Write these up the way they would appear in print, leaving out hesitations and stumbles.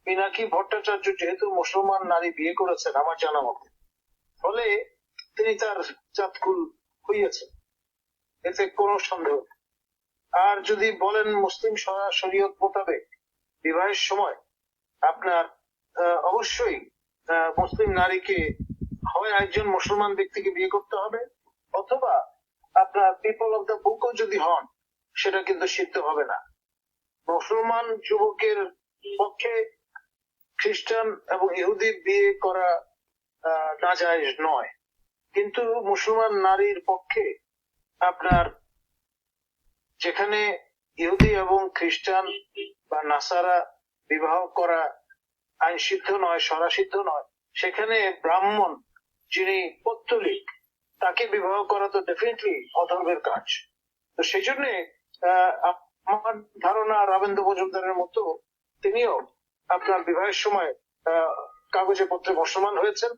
পিনাকি ভট্টাচার্য যেহেতু মুসলমান নারী বিয়ে করেছেন আমার জানা মতে, ফলে তিনি তার জাতকুল হইয়াছেন, এতে কোনো সন্দেহ নেই। আর যদি বলেন মুসলিম শরীয়ত মোতাবেক বিবাহের সময় আপনার অবশ্যই মুসলিম নারীকে হয় একজন মুসলমান ব্যক্তিকে বিয়ে করতে হবে, অথবা আপনার পিপল অফ দ্য বুকও যদি হন সেটা কিন্তু সিদ্ধ হবে না। মুসলমান যুবকের পক্ষে খ্রিস্টান এবং ইহুদি বিয়ে করা নাজায়েজ নয়, কিন্তু মুসলমান নারীর পক্ষে আপনার যেখানে ইহুদি এবং খ্রিস্টান বা নাসারা বিবাহ করা আইন সিদ্ধ নয়, সরাসিদ্ধ নয়, সেখানে ব্রাহ্মণ যিনি পৌত্তলিক তাকে বিবাহ করা তো ডেফিনেটলি অধর্মের কাজ। তো সেই জন্য আমার ধারণা রাবেন্দ্র মজুমদারের মতো তিনিও আপনার বিবাহের সময় কাগজে পত্রে মুসলমান হয়েছেন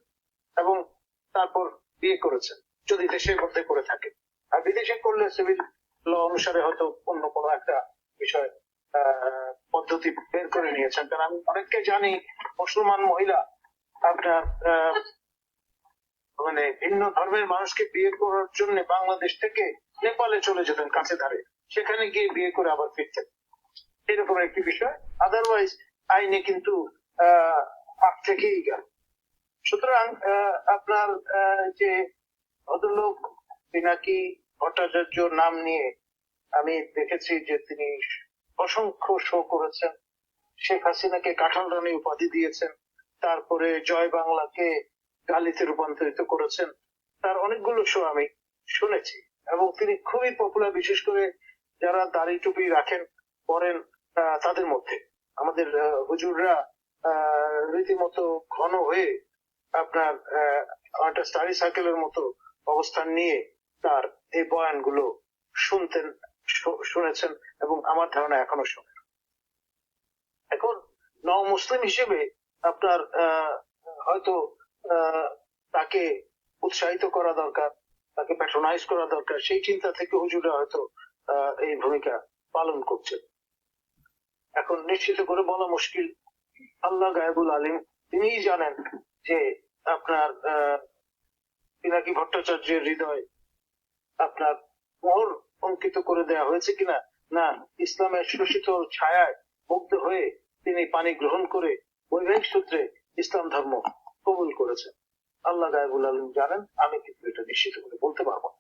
এবং তারপর বিয়ে করেছেন, যদি দেশের মধ্যে করে থাকে। আর বিদেশে করলে সিভিল ল অনুসারে হয়তো অন্য কোনো একটা বিষয় পদ্ধতি বের করে নিয়েছেন। কারণ আমি অনেককে জানি মুসলমান মহিলা আপনার মানে ভিন্ন ধর্মের মানুষকে বিয়ে করার জন্য বাংলাদেশ থেকে নেপালে চলে যেতেন কাছে ধারে, সেখানে গিয়ে বিয়ে করে আবার ফিরতেন, এরকম একটি বিষয়। আদারওয়াইজ আইনে কিন্তু আগ থেকেই গেল। সুতরাং আপনার যে ভদ্রলোক পিনাকি ভট্টাচার্য নাম নিয়ে আমি দেখেছি যে তিনি অসংখ্য শো করেছেন, শেখ হাসিনাকে কাঁঠাল রানী উপাধি দিয়েছেন, তারপরে জয় বাংলাকে গালিতে রূপান্তরিত করেছেন, তার অনেকগুলো শো আমি শুনেছি এবং তিনি খুবই পপুলার, বিশেষ করে যারা দাড়ি টুপি রাখেন পরেন তাদের মধ্যে। আমাদের হুজুররা রীতিমতো ঘন হয়ে আপনার একটা স্টাডি সার্কেলের মতো অবস্থান নিয়ে তার এই বয়ানগুলো শুনেছেন এবং আমার ধারণা এখনো শোনেন। এখন নও মুসলিম হিসেবে আপনার হয়তো তাকে উৎসাহিত করা দরকার, তাকে প্যাট্রোনাইজ করা দরকার, সেই চিন্তা থেকে হুজুরা হয়তো এই ভূমিকা পালন করছে। এখন নিশ্চিত করে বলা মুশকিল, আল্লাহ গায়েবুল আলিম, তিনিই জানেন যে আপনার পিনাকি ভট্টাচার্যের হৃদয় আপনার মোহর অঙ্কিত করে দেওয়া হয়েছে কিনা, না ইসলামের শোষিত ছায়ায় মুগ্ধ হয়ে তিনি পানি গ্রহণ করে বৈবাহিক সূত্রে ইসলাম ধর্ম কবুল করেছেন। আল্লাহ গায়েবুল আলিম জানেন, আমি কিন্তু এটা নিশ্চিত করে বলতে পারবো না।